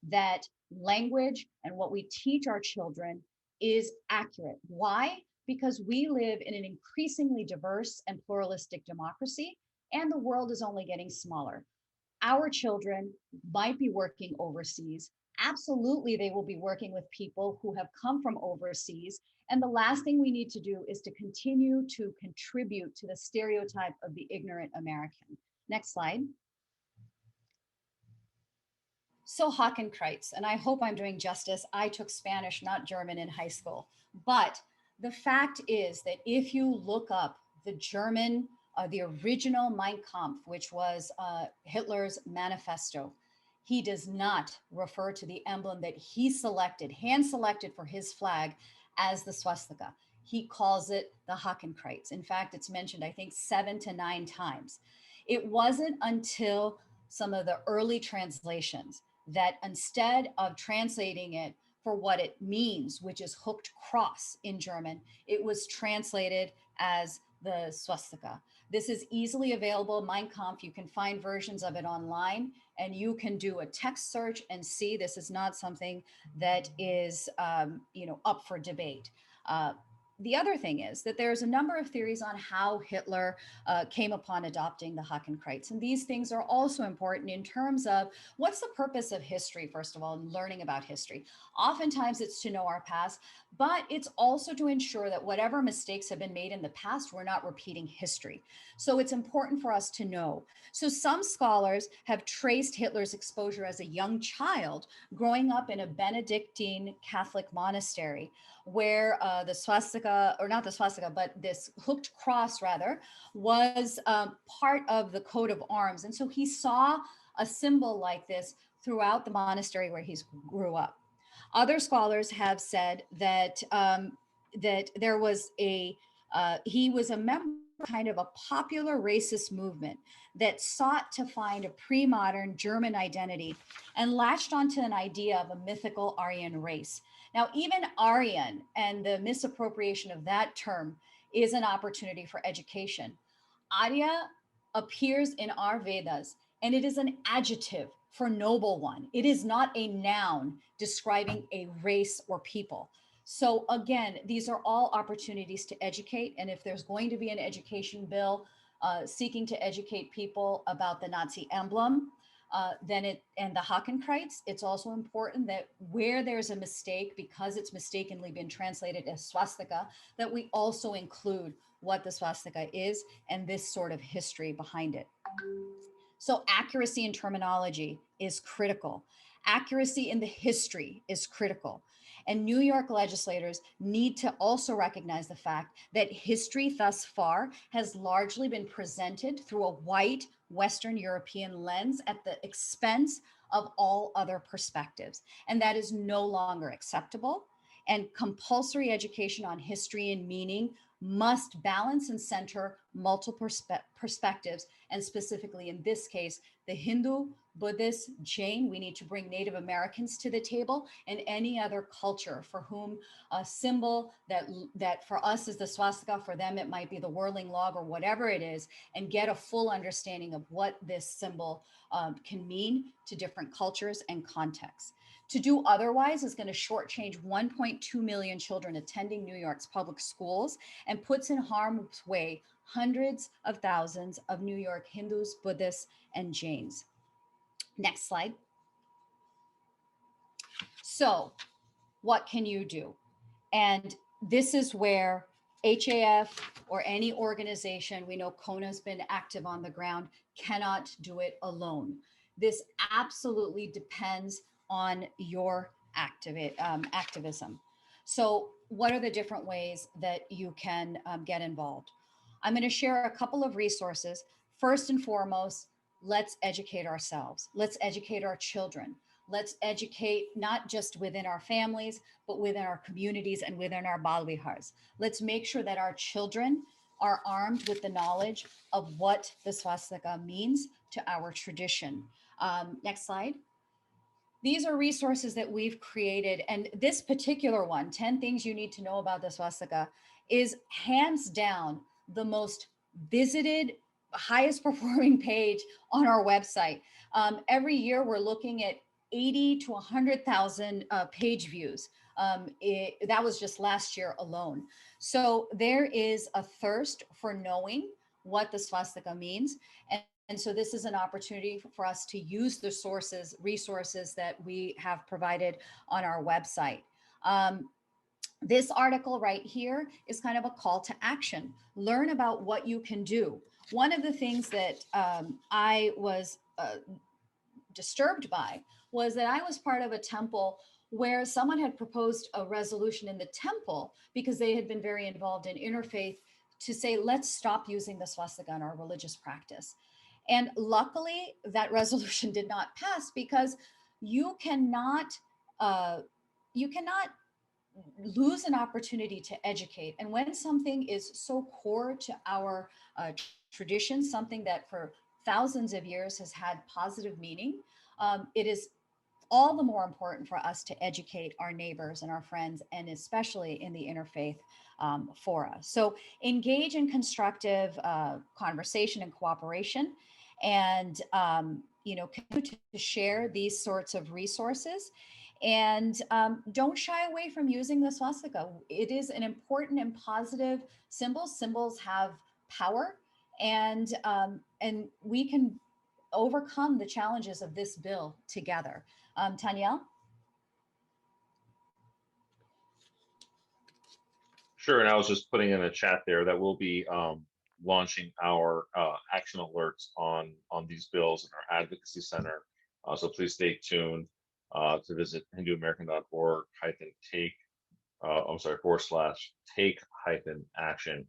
that language and what we teach our children is accurate. Why? Because we live in an increasingly diverse and pluralistic democracy, and the world is only getting smaller. Our children might be working overseas. Absolutely, they will be working with people who have come from overseas, And the last thing we need to do is to continue to contribute to the stereotype of the ignorant American. Next slide. So Hakenkreuz, and I hope I'm doing justice. I took Spanish, not German, in high school. But the fact is that if you look up the German, the original Mein Kampf, which was Hitler's manifesto, he does not refer to the emblem that he selected, hand selected for his flag, as the swastika. He calls it the Hakenkreuz. In fact, it's mentioned, I think, 7 to 9 times. It wasn't until some of the early translations that instead of translating it for what it means, which is hooked cross in German, it was translated as the swastika. This is easily available, Mein Kampf. You can find versions of it online, and you can do a text search and see this is not something that is up for debate. The other thing is that there's a number of theories on how Hitler came upon adopting the Hakenkreuz. And these things are also important in terms of what's the purpose of history, first of all, and learning about history. Oftentimes it's to know our past, but it's also to ensure that whatever mistakes have been made in the past, we're not repeating history. So it's important for us to know. So some scholars have traced Hitler's exposure as a young child growing up in a Benedictine Catholic monastery, where the swastika, or not the swastika, but this hooked cross rather, was part of the coat of arms. And so he saw a symbol like this throughout the monastery where he grew up. Other scholars have said that that there was he was a member kind of a popular racist movement that sought to find a pre-modern German identity and latched onto an idea of a mythical Aryan race. Now, even Aryan and the misappropriation of that term is an opportunity for education. Arya appears in our Vedas, and it is an adjective for noble one. It is not a noun describing a race or people. So again, these are all opportunities to educate. And if there's going to be an education bill seeking to educate people about the Nazi emblem, and the Hakenkreuz, it's also important that where there's a mistake, because it's mistakenly been translated as swastika, that we also include what the swastika is and this sort of history behind it. So accuracy in terminology is critical. Accuracy in the history is critical. And New York legislators need to also recognize the fact that history thus far has largely been presented through a white Western European lens at the expense of all other perspectives. And that is no longer acceptable. And compulsory education on history and meaning must balance and center multiple perspectives, and specifically in this case, the Hindu, Buddhist, Jain. We need to bring Native Americans to the table, and any other culture for whom a symbol that for us is the swastika, for them it might be the whirling log or whatever it is, and get a full understanding of what this symbol can mean to different cultures and contexts. To do otherwise is going to shortchange 1.2 million children attending New York's public schools and puts in harm's way hundreds of thousands of New York Hindus, Buddhists, and Jains. Next slide. So what can you do? And this is where HAF or any organization, we know Kona's been active on the ground, cannot do it alone. This absolutely depends on your activism. So what are the different ways that you can get involved? I'm going to share a couple of resources. First and foremost, let's educate ourselves. Let's educate our children. Let's educate not just within our families, but within our communities and within our balvihars. Let's make sure that our children are armed with the knowledge of what the swastika means to our tradition. Next slide. These are resources that we've created. And this particular one, 10 Things You Need to Know About the Swastika, is hands down the most visited, highest performing page on our website. Every year we're looking at 80 to 100,000 page views. That was just last year alone. So there is a thirst for knowing what the swastika means. And so this is an opportunity for us to use the resources that we have provided on our website. This article right here is kind of a call to action. Learn about what you can do. One of the things that I was disturbed by was that I was part of a temple where someone had proposed a resolution in the temple because they had been very involved in interfaith to say, let's stop using the swastika in our religious practice. And luckily, that resolution did not pass because you cannot you cannot lose an opportunity to educate. And when something is so core to our tradition, something that for thousands of years has had positive meaning, it is all the more important for us to educate our neighbors and our friends, and especially in the interfaith for us. So engage in constructive conversation and cooperation, and continue to share these sorts of resources. And don't shy away from using the swastika. It is an important and positive symbol. Symbols have power, and we can overcome the challenges of this bill together. Tanielle? Sure, and I was just putting in a chat there that we'll be launching our action alerts on these bills in our advocacy center. So please stay tuned to visit hinduamerican.org take /take action.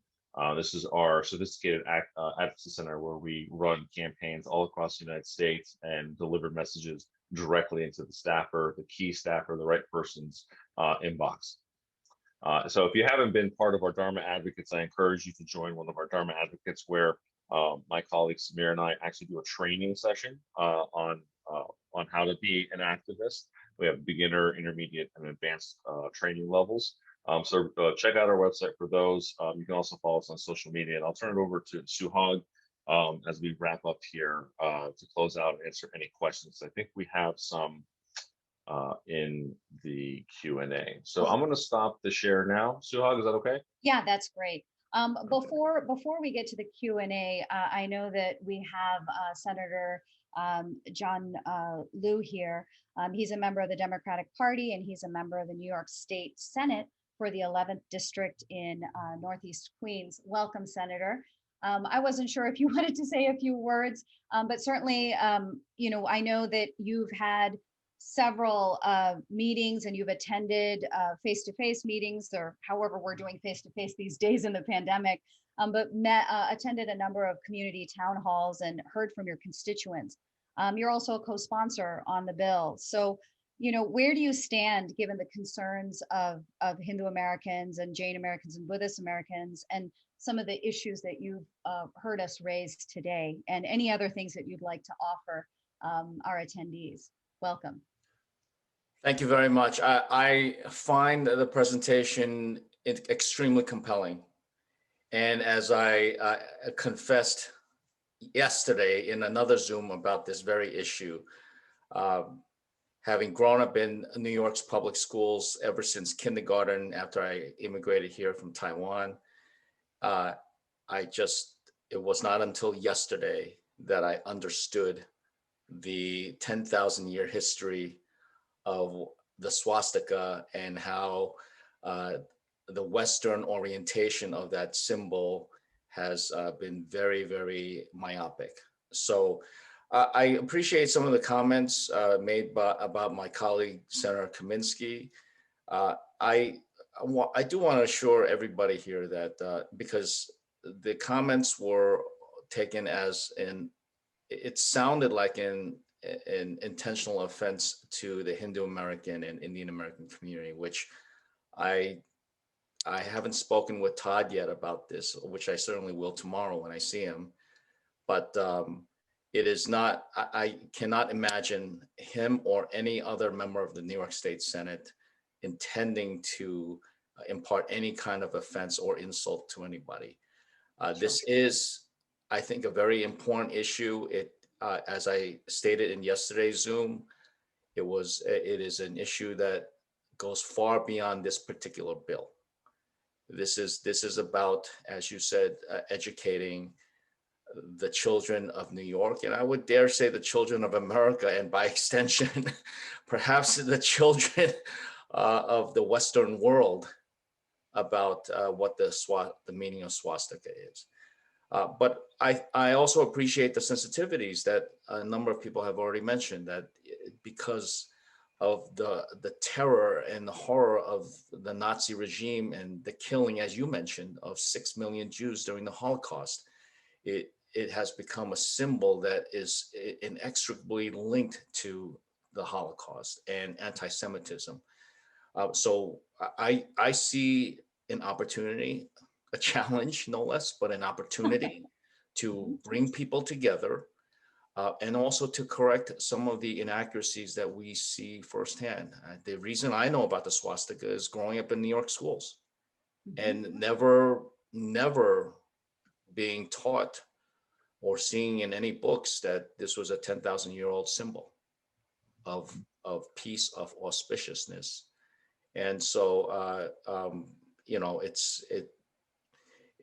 This is our sophisticated advocacy center where we run campaigns all across the United States and deliver messages directly into the staffer, the key staffer, the right person's inbox. So if you haven't been part of our Dharma advocates, I encourage you to join one of our Dharma advocates where my colleague Samir and I actually do a training session on how to be an activist. We have beginner, intermediate, and advanced training levels. So check out our website for those. You can also follow us on social media, and I'll turn it over to Suhag as we wrap up here to close out and answer any questions. I think we have some in the Q&A. So I'm going to stop the share now. Suhag, is that okay? Yeah, that's great. Before we get to the Q&A, I know that we have Senator John Liu here. He's a member of the Democratic Party, and he's a member of the New York State Senate for the 11th District in Northeast Queens. Welcome, Senator. I wasn't sure if you wanted to say a few words, but certainly, I know that you've had several meetings and you've attended face-to-face meetings, or however we're doing face-to-face these days in the pandemic, but attended a number of community town halls and heard from your constituents. You're also a co-sponsor on the bill. So, where do you stand given the concerns of Hindu Americans and Jain Americans and Buddhist Americans and some of the issues that you've heard us raise today, and any other things that you'd like to offer our attendees? Welcome. Thank you very much. I find the presentation extremely compelling. And as I confessed yesterday in another Zoom about this very issue, having grown up in New York's public schools ever since kindergarten after I immigrated here from Taiwan, it was not until yesterday that I understood the 10,000-year history of the swastika and how the Western orientation of that symbol has been very, very myopic. So I appreciate some of the comments made about my colleague, Senator Kaminsky. I do want to assure everybody here that because the comments were taken as it sounded like an intentional offense to the Hindu American and Indian American community, which I haven't spoken with Todd yet about this, which I certainly will tomorrow when I see him. But it is not, I cannot imagine him or any other member of the New York State Senate intending to impart any kind of offense or insult to anybody. This is, I think, a very important issue. As I stated in yesterday's Zoom, it is an issue that goes far beyond this particular bill. This is about, as you said, educating the children of New York, and I would dare say the children of America, and by extension, perhaps the children of the Western world, about what the meaning of swastika is. But I also appreciate the sensitivities that a number of people have already mentioned, that because of the terror and the horror of the Nazi regime and the killing, as you mentioned, of 6 million Jews during the Holocaust, it has become a symbol that is inextricably linked to the Holocaust and anti-Semitism. So I see an opportunity, a challenge, no less, but an opportunity to bring people together and also to correct some of the inaccuracies that we see firsthand. The reason I know about the swastika is growing up in New York schools and never being taught or seeing in any books that this was a 10,000-year-old symbol of peace, of auspiciousness. And so, you know,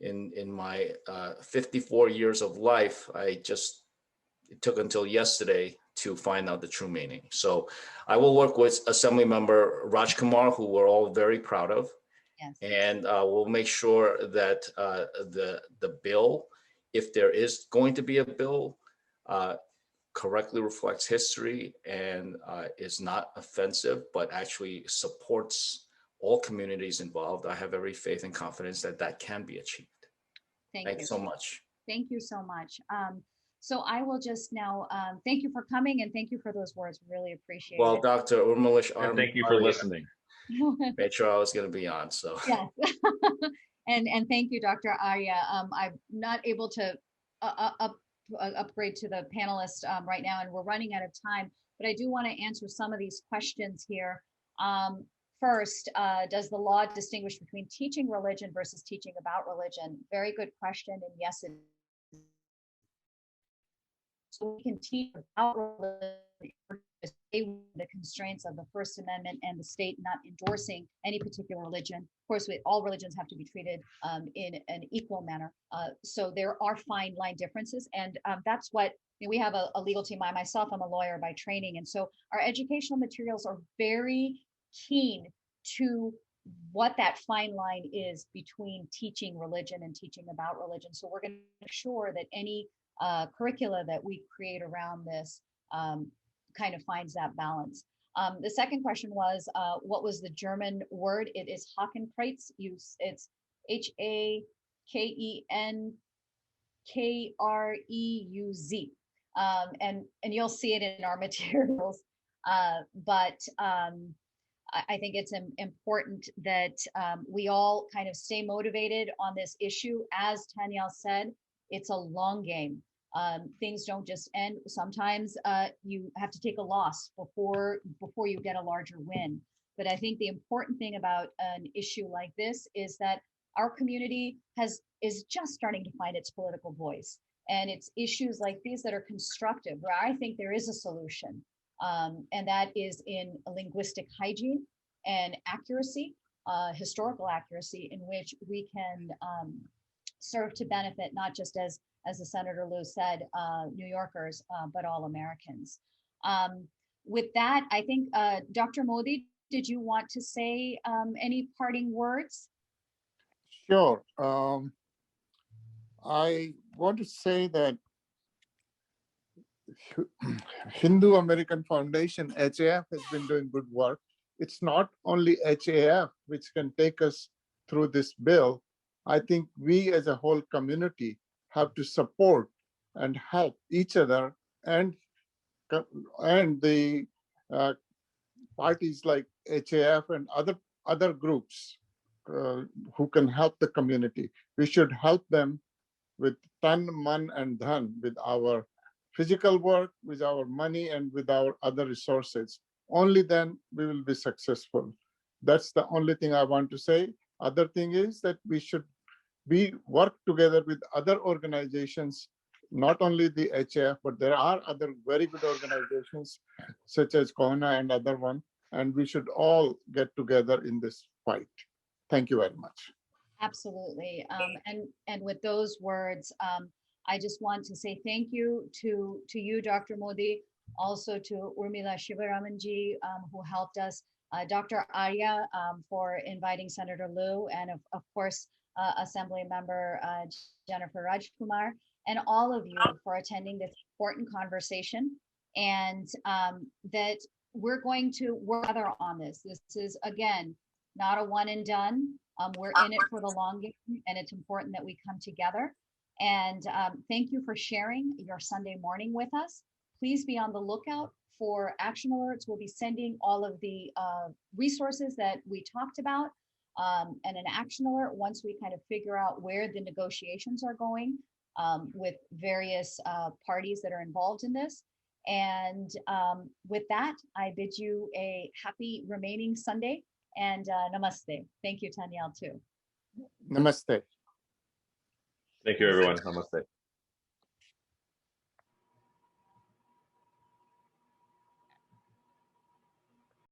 in my 54 years of life, it took until yesterday to find out the true meaning. So I will work with Assembly Member Raj Kumar, who we're all very proud of. Yes. And we'll make sure that the bill, if there is going to be a bill, correctly reflects history and is not offensive, but actually supports all communities involved. I have every faith and confidence that that can be achieved. Thank you so much. Thank you so much. So I will just now thank you for coming and thank you for those words. Really appreciate Well, it. Dr. Urmilish, Thank you for listening. made sure I was going to be on. So yes. and thank you, Dr. Arya. I'm not able to upgrade to the panelists right now, and we're running out of time, but I do want to answer some of these questions here. First, does the law distinguish between teaching religion versus teaching about religion? Very good question, and yes, it is. So we can teach about religion, the constraints of the First Amendment and the state not endorsing any particular religion. Of course, all religions have to be treated in an equal manner. So there are fine line differences, and that's what we have a legal team. I myself, I'm a lawyer by training, and so our educational materials are very keen to what that fine line is between teaching religion and teaching about religion. So we're going to make sure that any curricula that we create around this kind of finds that balance. The second question was, what was the German word? It is Hakenkreuz. It's Hakenkreuz. And you'll see it in our materials. But I think it's important that we all kind of stay motivated on this issue. As Tanyel said, it's a long game. Things don't just end. Sometimes you have to take a loss before you get a larger win. But I think the important thing about an issue like this is that our community is just starting to find its political voice. And it's issues like these that are constructive, where I think there is a solution. And that is in linguistic hygiene and accuracy, historical accuracy, in which we can serve to benefit not just as the Senator Liu said, New Yorkers, but all Americans. With that, I think, Dr. Modi, did you want to say any parting words? Sure. I want to say that Hindu American Foundation, HAF, has been doing good work. It's not only HAF which can take us through this bill. I think we as a whole community have to support and help each other and the parties like HAF and other groups who can help the community. We should help them with tan, man, and dhan, with our physical work, with our money, and with our other resources. Only then we will be successful. That's the only thing I want to say. Other thing is that we should work together with other organizations, not only the HAF, but there are other very good organizations such as CONA and other one, and we should all get together in this fight. Thank you very much. Absolutely. And with those words, I just want to say thank you to you, Dr. Modi, also to Urmila Shivaramanji, who helped us Dr. Arya for inviting Senator Liu, and of course, Assembly Member Jennifer Rajkumar, and all of you for attending this important conversation, and that we're going to work together on this. This is, again, not a one and done. We're in it for the long game, and it's important that we come together. And thank you for sharing your Sunday morning with us. Please be on the lookout for action alerts. We'll be sending all of the resources that we talked about and an action alert once we kind of figure out where the negotiations are going with various parties that are involved in this. And with that, I bid you a happy remaining Sunday and namaste. Thank you, Tanyal, too. Namaste. Thank you, everyone. Namaste.